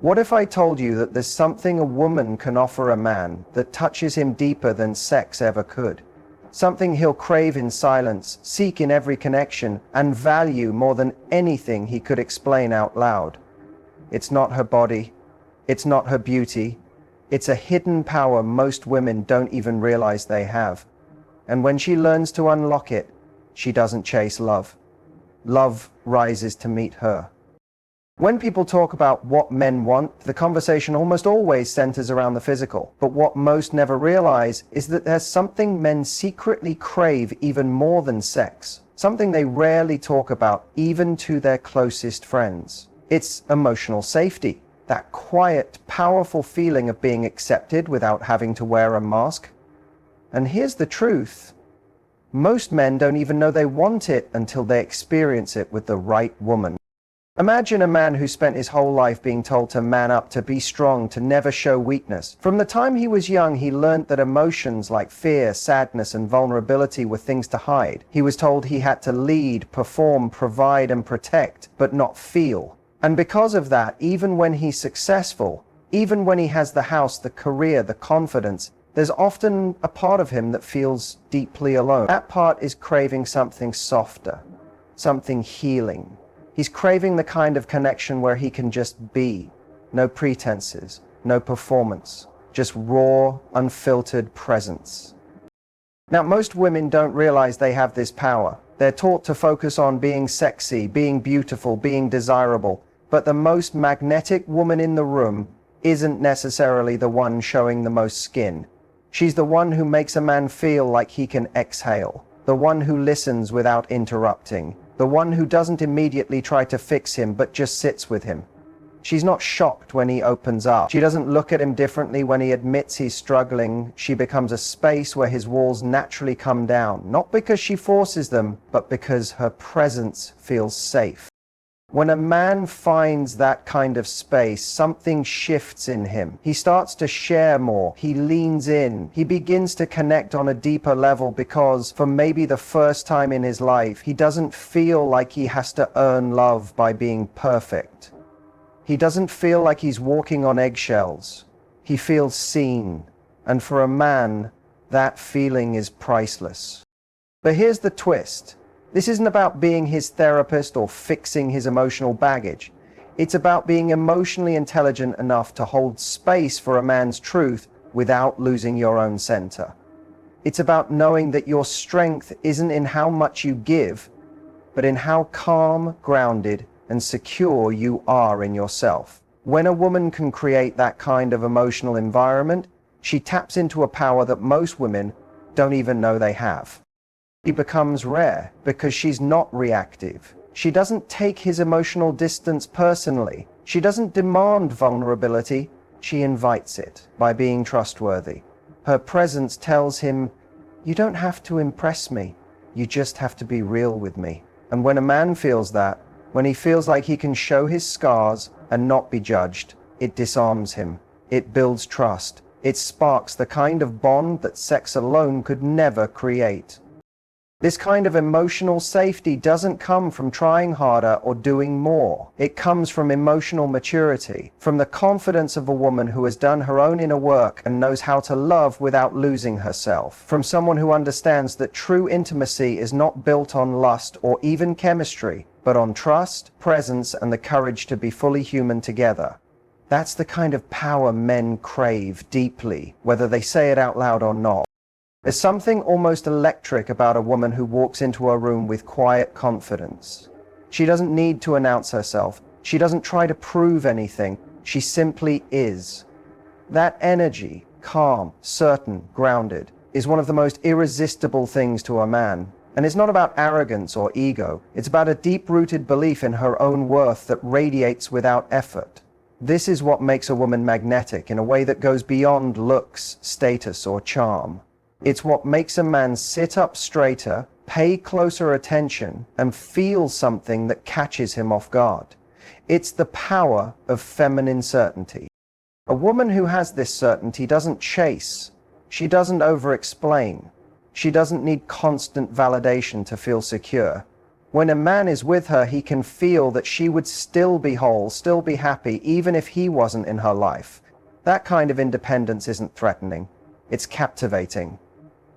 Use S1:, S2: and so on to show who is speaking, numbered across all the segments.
S1: What if I told you that there's something a woman can offer a man that touches him deeper than sex ever could? Something he'll crave in silence, seek in every connection, and value more than anything he could explain out loud. It's not her body. It's not her beauty. It's a hidden power most women don't even realize they have. And when she learns to unlock it, she doesn't chase love. Love rises to meet her. When people talk about what men want, the conversation almost always centers around the physical. But what most never realize is that there's something men secretly crave even more than sex. Something they rarely talk about, even to their closest friends. It's emotional safety. That quiet, powerful feeling of being accepted without having to wear a mask. And here's the truth. Most men don't even know they want it until they experience it with the right woman. Imagine a man who spent his whole life being told to man up, to be strong, to never show weakness. From the time he was young, he learned that emotions like fear, sadness, and vulnerability were things to hide. He was told he had to lead, perform, provide, and protect, but not feel. And because of that, even when he's successful, even when he has the house, the career, the confidence, there's often a part of him that feels deeply alone. That part is craving something softer, something healing. He's craving the kind of connection where he can just be. No pretenses, no performance, just raw, unfiltered presence. Now, most women don't realize they have this power. They're taught to focus on being sexy, being beautiful, being desirable. But the most magnetic woman in the room isn't necessarily the one showing the most skin. She's the one who makes a man feel like he can exhale, the one who listens without interrupting, the one who doesn't immediately try to fix him but just sits with him. She's not shocked when he opens up. She doesn't look at him differently when he admits he's struggling. She becomes a space where his walls naturally come down, not because she forces them, but because her presence feels safe. When a man finds that kind of space, something shifts in him. He starts to share more. He leans in. He begins to connect on a deeper level because, for maybe the first time in his life, he doesn't feel like he has to earn love by being perfect. He doesn't feel like he's walking on eggshells. He feels seen. And for a man, that feeling is priceless. But here's the twist. This isn't about being his therapist or fixing his emotional baggage. It's about being emotionally intelligent enough to hold space for a man's truth without losing your own center. It's about knowing that your strength isn't in how much you give, but in how calm, grounded, and secure you are in yourself. When a woman can create that kind of emotional environment, she taps into a power that most women don't even know they have. She becomes rare because she's not reactive. She doesn't take his emotional distance personally. She doesn't demand vulnerability. She invites it by being trustworthy. Her presence tells him, "You don't have to impress me. You just have to be real with me." And when a man feels that, when he feels like he can show his scars and not be judged, it disarms him. It builds trust. It sparks the kind of bond that sex alone could never create. This kind of emotional safety doesn't come from trying harder or doing more. It comes from emotional maturity, from the confidence of a woman who has done her own inner work and knows how to love without losing herself, from someone who understands that true intimacy is not built on lust or even chemistry, but on trust, presence, and the courage to be fully human together. That's the kind of power men crave deeply, whether they say it out loud or not. There's something almost electric about a woman who walks into a room with quiet confidence. She doesn't need to announce herself. She doesn't try to prove anything. She simply is. That energy, calm, certain, grounded, is one of the most irresistible things to a man. And it's not about arrogance or ego. It's about a deep-rooted belief in her own worth that radiates without effort. This is what makes a woman magnetic in a way that goes beyond looks, status, or charm. It's what makes a man sit up straighter, pay closer attention, and feel something that catches him off guard. It's the power of feminine certainty. A woman who has this certainty doesn't chase. She doesn't over-explain. She doesn't need constant validation to feel secure. When a man is with her, he can feel that she would still be whole, still be happy, even if he wasn't in her life. That kind of independence isn't threatening. It's captivating.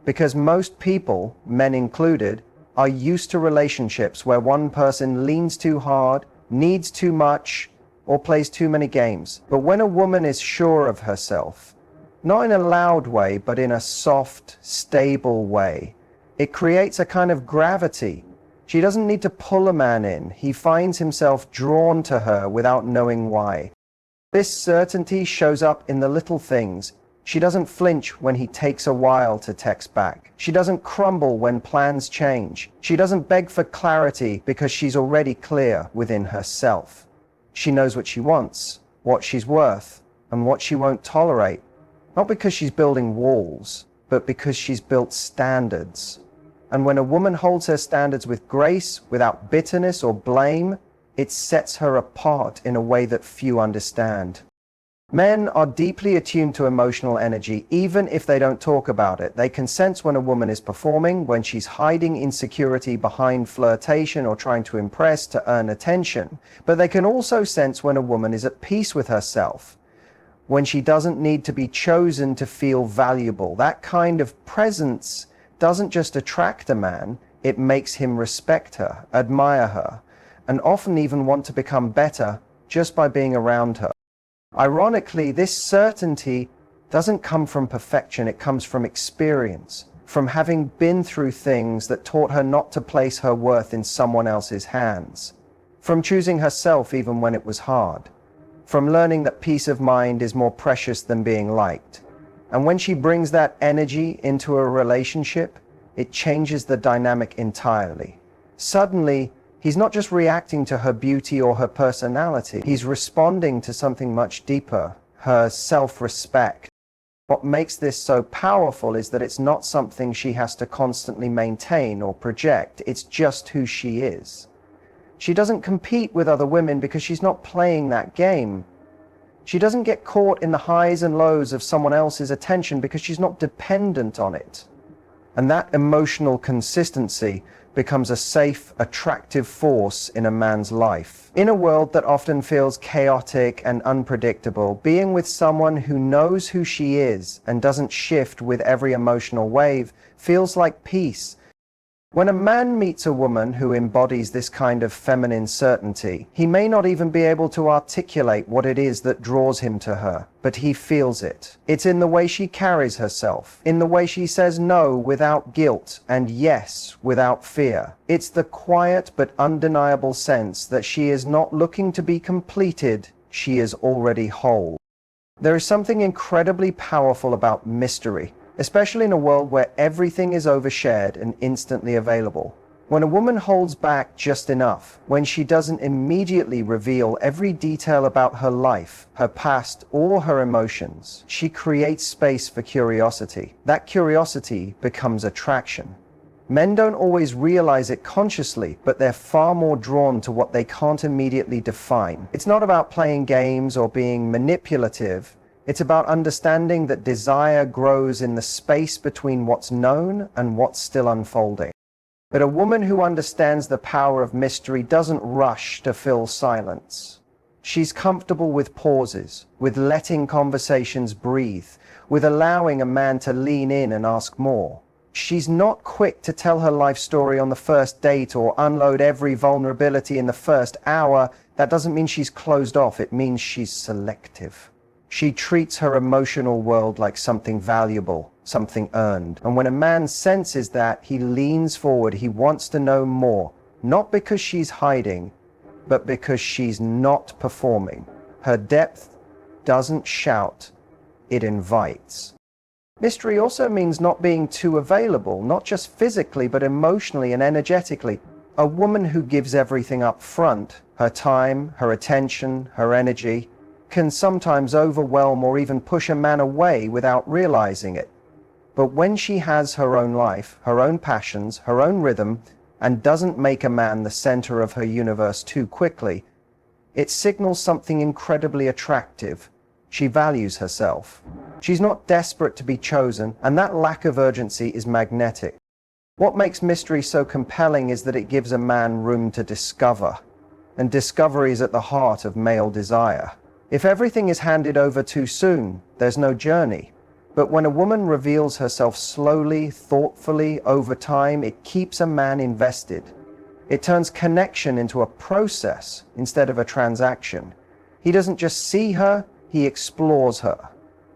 S1: Because most people, men included, are used to relationships where one person leans too hard, needs too much, or plays too many games. But when a woman is sure of herself, not in a loud way, but in a soft, stable way, it creates a kind of gravity. She doesn't need to pull a man in. He finds himself drawn to her without knowing why. This certainty shows up in the little things. She doesn't flinch when he takes a while to text back. She doesn't crumble when plans change. She doesn't beg for clarity because she's already clear within herself. She knows what she wants, what she's worth, and what she won't tolerate. Not because she's building walls, but because she's built standards. And when a woman holds her standards with grace, without bitterness or blame, it sets her apart in a way that few understand. Men are deeply attuned to emotional energy, even if they don't talk about it. They can sense when a woman is performing, when she's hiding insecurity behind flirtation or trying to impress to earn attention. But they can also sense when a woman is at peace with herself, when she doesn't need to be chosen to feel valuable. That kind of presence doesn't just attract a man, it makes him respect her, admire her, and often even want to become better just by being around her. Ironically, this certainty doesn't come from perfection, it comes from experience, from having been through things that taught her not to place her worth in someone else's hands, from choosing herself even when it was hard, from learning that peace of mind is more precious than being liked. And when she brings that energy into a relationship, it changes the dynamic entirely. Suddenly, he's not just reacting to her beauty or her personality, he's responding to something much deeper, her self-respect. What makes this so powerful is that it's not something she has to constantly maintain or project, it's just who she is. She doesn't compete with other women because she's not playing that game. She doesn't get caught in the highs and lows of someone else's attention because she's not dependent on it. And that emotional consistency becomes a safe, attractive force in a man's life. In a world that often feels chaotic and unpredictable, being with someone who knows who she is and doesn't shift with every emotional wave feels like peace. When a man meets a woman who embodies this kind of feminine certainty, he may not even be able to articulate what it is that draws him to her, but he feels it. It's in the way she carries herself, in the way she says no without guilt and yes without fear. It's the quiet but undeniable sense that she is not looking to be completed, she is already whole. There is something incredibly powerful about mystery, especially in a world where everything is overshared and instantly available. When a woman holds back just enough, when she doesn't immediately reveal every detail about her life, her past, or her emotions, she creates space for curiosity. That curiosity becomes attraction. Men don't always realize it consciously, but they're far more drawn to what they can't immediately define. It's not about playing games or being manipulative. It's about understanding that desire grows in the space between what's known and what's still unfolding. But a woman who understands the power of mystery doesn't rush to fill silence. She's comfortable with pauses, with letting conversations breathe, with allowing a man to lean in and ask more. She's not quick to tell her life story on the first date or unload every vulnerability in the first hour. That doesn't mean she's closed off, it means she's selective. She treats her emotional world like something valuable, something earned. And when a man senses that, he leans forward, he wants to know more, not because she's hiding, but because she's not performing. Her depth doesn't shout, it invites. Mystery also means not being too available, not just physically, but emotionally and energetically. A woman who gives everything up front, her time, her attention, her energy, can sometimes overwhelm or even push a man away without realizing it. But when she has her own life, her own passions, her own rhythm, and doesn't make a man the center of her universe too quickly, it signals something incredibly attractive. She values herself. She's not desperate to be chosen, and that lack of urgency is magnetic. What makes mystery so compelling is that it gives a man room to discover, and discovery is at the heart of male desire. If everything is handed over too soon, there's no journey. But when a woman reveals herself slowly, thoughtfully, over time, it keeps a man invested. It turns connection into a process instead of a transaction. He doesn't just see her, he explores her.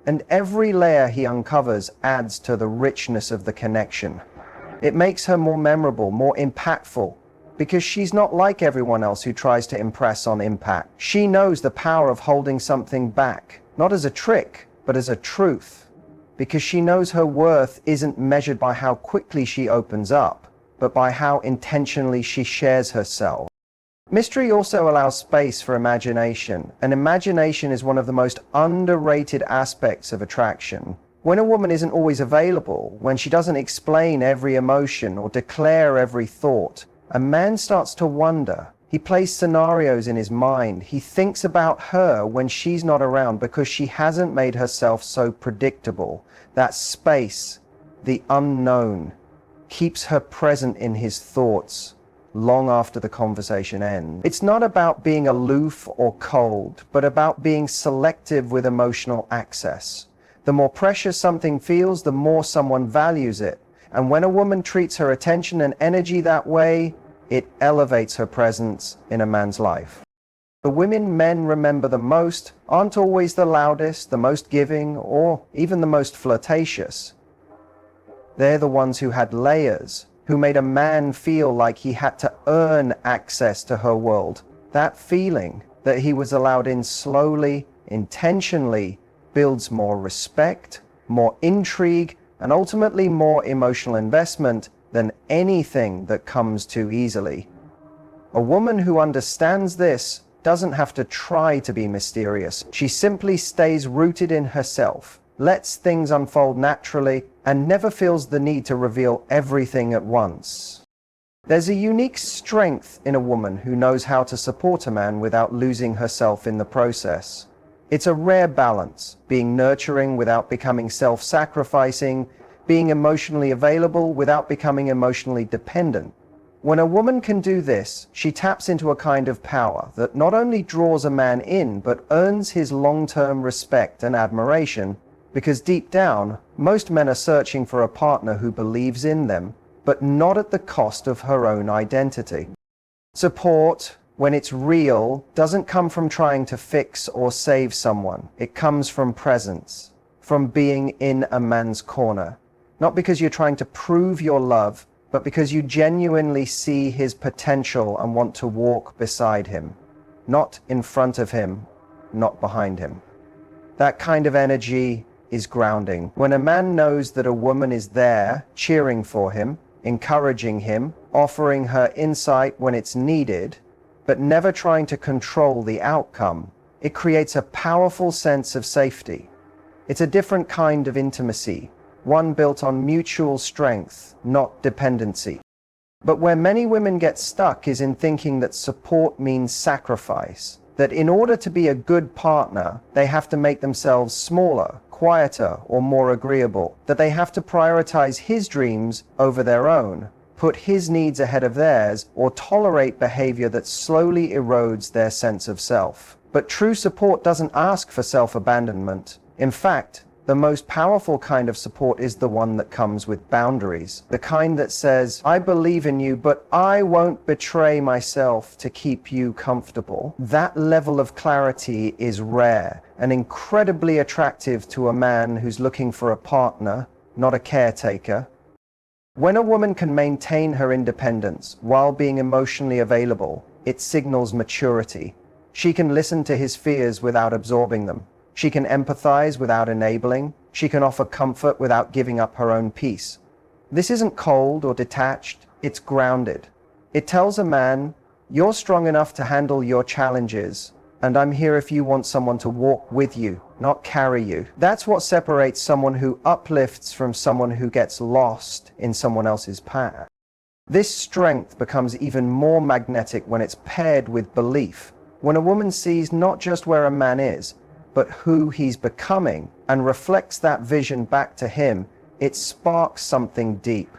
S1: And every layer he uncovers adds to the richness of the connection. It makes her more memorable, more impactful, because she's not like everyone else who tries to impress on impact. She knows the power of holding something back, not as a trick, but as a truth. Because she knows her worth isn't measured by how quickly she opens up, but by how intentionally she shares herself. Mystery also allows space for imagination, and imagination is one of the most underrated aspects of attraction. When a woman isn't always available, when she doesn't explain every emotion or declare every thought, a man starts to wonder. He plays scenarios in his mind. He thinks about her when she's not around because she hasn't made herself so predictable. That space, the unknown, keeps her present in his thoughts long after the conversation ends. It's not about being aloof or cold, but about being selective with emotional access. The more precious something feels, the more someone values it. And when a woman treats her attention and energy that way, it elevates her presence in a man's life. The women men remember the most aren't always the loudest, the most giving, or even the most flirtatious. They're the ones who had layers, who made a man feel like he had to earn access to her world. That feeling that he was allowed in slowly, intentionally, builds more respect, more intrigue, and ultimately more emotional investment than anything that comes too easily. A woman who understands this doesn't have to try to be mysterious. She simply stays rooted in herself, lets things unfold naturally, and never feels the need to reveal everything at once. There's a unique strength in a woman who knows how to support a man without losing herself in the process. It's a rare balance, being nurturing without becoming self-sacrificing, being emotionally available without becoming emotionally dependent. When a woman can do this, she taps into a kind of power that not only draws a man in, but earns his long-term respect and admiration, because deep down, most men are searching for a partner who believes in them, but not at the cost of her own identity. Support, when it's real, doesn't come from trying to fix or save someone. It comes from presence, from being in a man's corner. Not because you're trying to prove your love, but because you genuinely see his potential and want to walk beside him. Not in front of him, not behind him. That kind of energy is grounding. When a man knows that a woman is there, cheering for him, encouraging him, offering her insight when it's needed, but never trying to control the outcome, it creates a powerful sense of safety. It's a different kind of intimacy, one built on mutual strength, not dependency. But where many women get stuck is in thinking that support means sacrifice, that in order to be a good partner, they have to make themselves smaller, quieter, or more agreeable, that they have to prioritize his dreams over their own, put his needs ahead of theirs, or tolerate behavior that slowly erodes their sense of self. But true support doesn't ask for self-abandonment. In fact, the most powerful kind of support is the one that comes with boundaries. The kind that says, I believe in you, but I won't betray myself to keep you comfortable. That level of clarity is rare and incredibly attractive to a man who's looking for a partner, not a caretaker. When a woman can maintain her independence while being emotionally available, it signals maturity. She can listen to his fears without absorbing them. She can empathize without enabling. She can offer comfort without giving up her own peace. This isn't cold or detached, it's grounded. It tells a man, you're strong enough to handle your challenges, and I'm here if you want someone to walk with you, not carry you. That's what separates someone who uplifts from someone who gets lost in someone else's path. This strength becomes even more magnetic when it's paired with belief. When a woman sees not just where a man is, but who he's becoming, and reflects that vision back to him, it sparks something deep.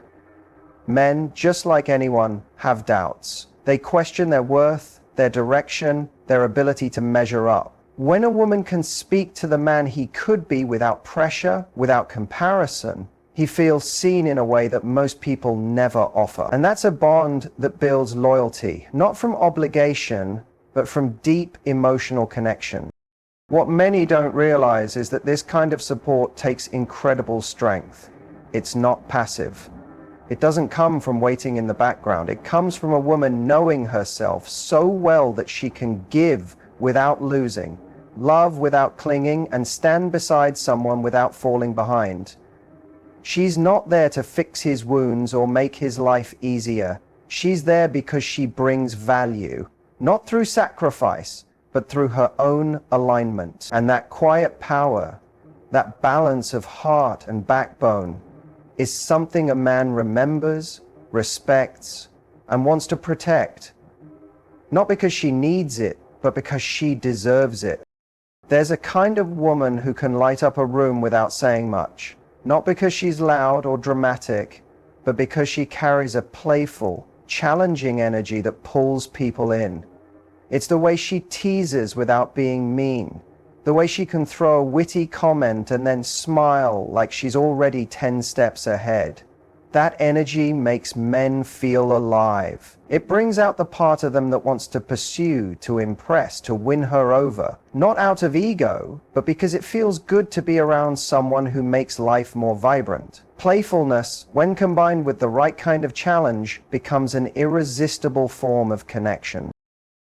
S1: Men, just like anyone, have doubts. They question their worth, their direction, their ability to measure up. When a woman can speak to the man he could be without pressure, without comparison, he feels seen in a way that most people never offer. And that's a bond that builds loyalty, not from obligation, but from deep emotional connection. What many don't realize is that this kind of support takes incredible strength. It's not passive. It doesn't come from waiting in the background. It comes from a woman knowing herself so well that she can give without losing, love without clinging, and stand beside someone without falling behind. She's not there to fix his wounds or make his life easier. She's there because she brings value, not through sacrifice, but through her own alignment. And that quiet power, that balance of heart and backbone, is something a man remembers, respects, and wants to protect. Not because she needs it, but because she deserves it. There's a kind of woman who can light up a room without saying much, not because she's loud or dramatic, but because she carries a playful, challenging energy that pulls people in. It's the way she teases without being mean, the way she can throw a witty comment and then smile like she's already 10 steps ahead. That energy makes men feel alive. It brings out the part of them that wants to pursue, to impress, to win her over. Not out of ego, but because it feels good to be around someone who makes life more vibrant. Playfulness, when combined with the right kind of challenge, becomes an irresistible form of connection.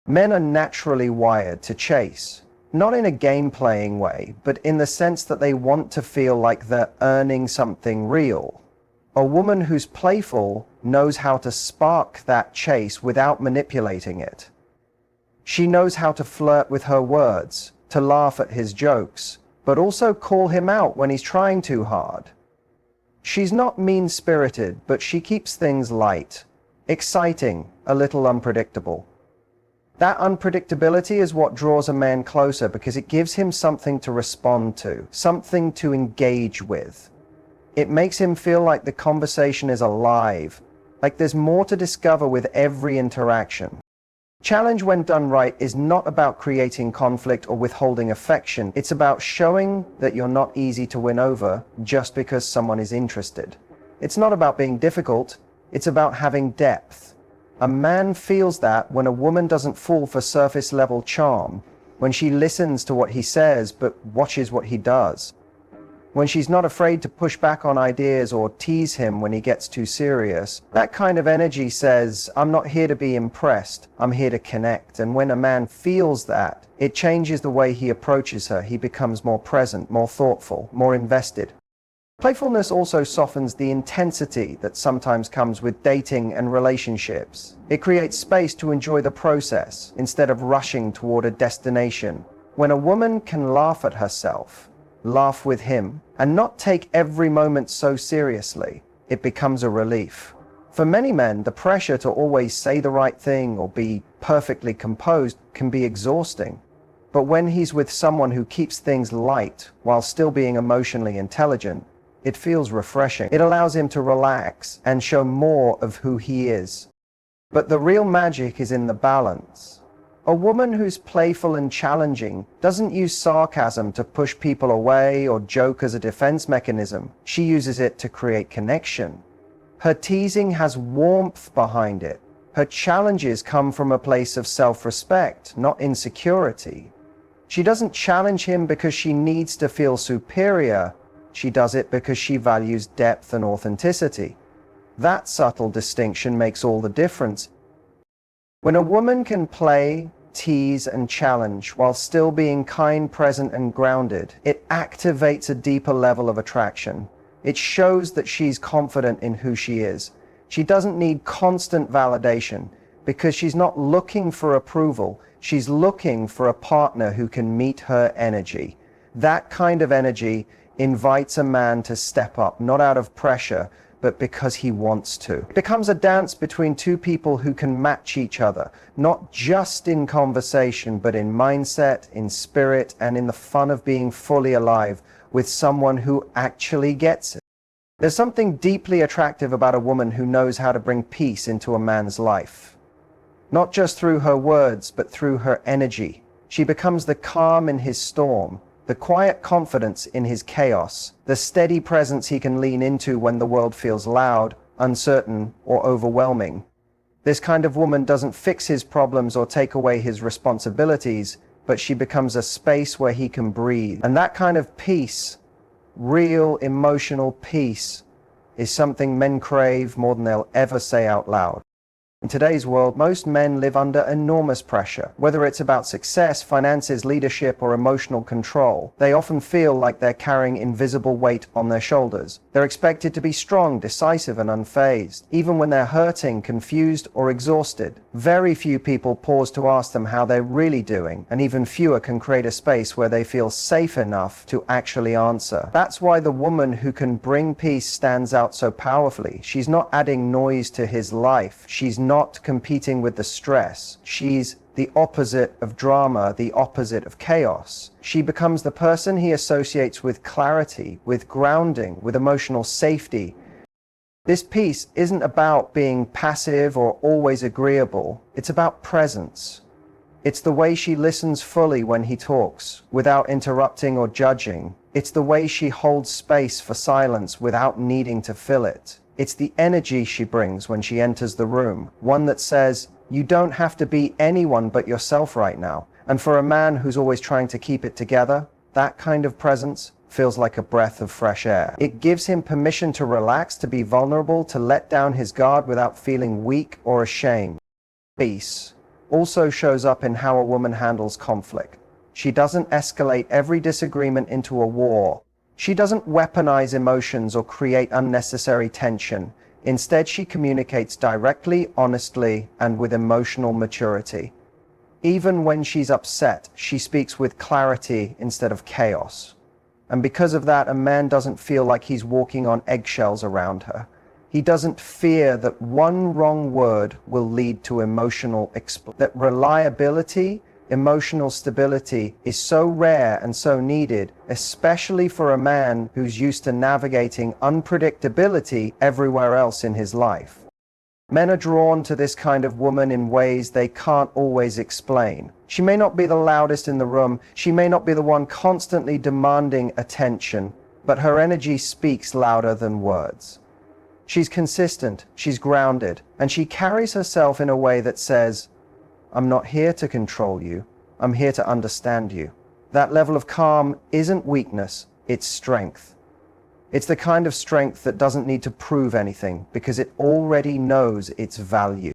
S1: Men are naturally wired to chase. Not in a game-playing way, but in the sense that they want to feel like they're earning something real. A woman who's playful knows how to spark that chase without manipulating it. She knows how to flirt with her words, to laugh at his jokes, but also call him out when he's trying too hard. She's not mean-spirited, but she keeps things light, exciting, a little unpredictable. That unpredictability is what draws a man closer because it gives him something to respond to, something to engage with. It makes him feel like the conversation is alive, like there's more to discover with every interaction. Challenge, when done right, is not about creating conflict or withholding affection. It's about showing that you're not easy to win over just because someone is interested. It's not about being difficult, it's about having depth. A man feels that when a woman doesn't fall for surface-level charm, when she listens to what he says but watches what he does, when she's not afraid to push back on ideas or tease him when he gets too serious. That kind of energy says, I'm not here to be impressed, I'm here to connect. And when a man feels that, it changes the way he approaches her. He becomes more present, more thoughtful, more invested. Playfulness also softens the intensity that sometimes comes with dating and relationships. It creates space to enjoy the process instead of rushing toward a destination. When a woman can laugh at herself, laugh with him, and not take every moment so seriously, it becomes a relief. For many men, the pressure to always say the right thing or be perfectly composed can be exhausting. But when he's with someone who keeps things light while still being emotionally intelligent, it feels refreshing. It allows him to relax and show more of who he is. But the real magic is in the balance. A woman who's playful and challenging doesn't use sarcasm to push people away or joke as a defense mechanism. She uses it to create connection. Her teasing has warmth behind it. Her challenges come from a place of self-respect, not insecurity. She doesn't challenge him because she needs to feel superior. She does it because she values depth and authenticity. That subtle distinction makes all the difference. When a woman can play, tease, and challenge while still being kind, present, and grounded, it activates a deeper level of attraction. It shows that she's confident in who she is. She doesn't need constant validation because she's not looking for approval. She's looking for a partner who can meet her energy. That kind of energy invites a man to step up, not out of pressure, but because he wants to. It becomes a dance between two people who can match each other, not just in conversation, but in mindset, in spirit, and in the fun of being fully alive with someone who actually gets it. There's something deeply attractive about a woman who knows how to bring peace into a man's life. Not just through her words, but through her energy. She becomes the calm in his storm, the quiet confidence in his chaos, the steady presence he can lean into when the world feels loud, uncertain, or overwhelming. This kind of woman doesn't fix his problems or take away his responsibilities, but she becomes a space where he can breathe. And that kind of peace, real emotional peace, is something men crave more than they'll ever say out loud. In today's world, most men live under enormous pressure. Whether it's about success, finances, leadership, or emotional control, they often feel like they're carrying invisible weight on their shoulders. They're expected to be strong, decisive, and unfazed, even when they're hurting, confused, or exhausted. Very few people pause to ask them how they're really doing, and even fewer can create a space where they feel safe enough to actually answer. That's why the woman who can bring peace stands out so powerfully. She's not adding noise to his life. She's not competing with the stress. She's the opposite of drama, the opposite of chaos. She becomes the person he associates with clarity, with grounding, with emotional safety. This peace isn't about being passive or always agreeable. It's about presence. It's the way she listens fully when he talks, without interrupting or judging. It's the way she holds space for silence without needing to fill it. It's the energy she brings when she enters the room, one that says, you don't have to be anyone but yourself right now. And for a man who's always trying to keep it together, that kind of presence feels like a breath of fresh air. It gives him permission to relax, to be vulnerable, to let down his guard without feeling weak or ashamed. Peace also shows up in how a woman handles conflict. She doesn't escalate every disagreement into a war. She doesn't weaponize emotions or create unnecessary tension. Instead, she communicates directly, honestly, and with emotional maturity. Even when she's upset, she speaks with clarity instead of chaos. And because of that, a man doesn't feel like he's walking on eggshells around her. He doesn't fear that one wrong word will lead to emotional explosion. That reliability, emotional stability is so rare and so needed, especially for a man who's used to navigating unpredictability everywhere else in his life. Men are drawn to this kind of woman in ways they can't always explain. She may not be the loudest in the room, she may not be the one constantly demanding attention, but her energy speaks louder than words. She's consistent, she's grounded, and she carries herself in a way that says, I'm not here to control you, I'm here to understand you. That level of calm isn't weakness, it's strength. It's the kind of strength that doesn't need to prove anything because it already knows its value.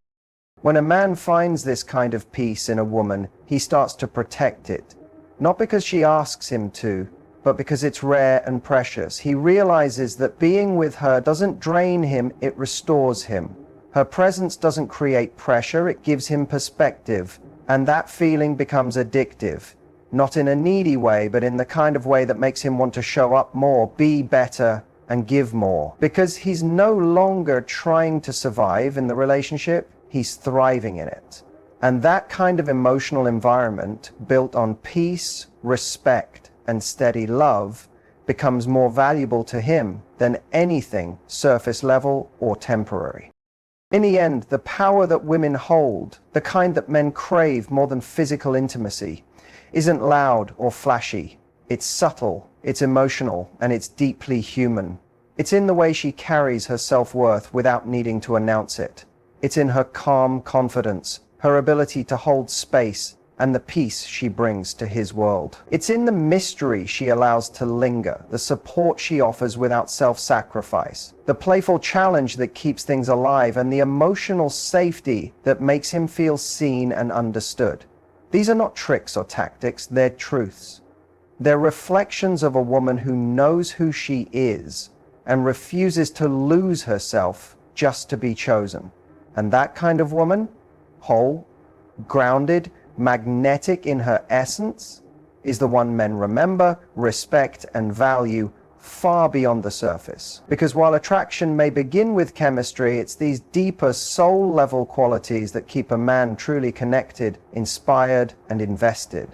S1: When a man finds this kind of peace in a woman, he starts to protect it. Not because she asks him to, but because it's rare and precious. He realizes that being with her doesn't drain him, it restores him. Her presence doesn't create pressure, it gives him perspective, and that feeling becomes addictive. Not in a needy way, but in the kind of way that makes him want to show up more, be better, and give more. Because he's no longer trying to survive in the relationship, he's thriving in it. And that kind of emotional environment, built on peace, respect, and steady love, becomes more valuable to him than anything surface level or temporary. In the end, the power that women hold, the kind that men crave more than physical intimacy, isn't loud or flashy. It's subtle, it's emotional, and it's deeply human. It's in the way she carries her self-worth without needing to announce it. It's in her calm confidence, her ability to hold space, and the peace she brings to his world. It's in the mystery she allows to linger, the support she offers without self-sacrifice, the playful challenge that keeps things alive, and the emotional safety that makes him feel seen and understood. These are not tricks or tactics, they're truths. They're reflections of a woman who knows who she is and refuses to lose herself just to be chosen. And that kind of woman, whole, grounded, magnetic in her essence, is the one men remember, respect, and value far beyond the surface. Because while attraction may begin with chemistry, it's these deeper soul-level qualities that keep a man truly connected, inspired, and invested.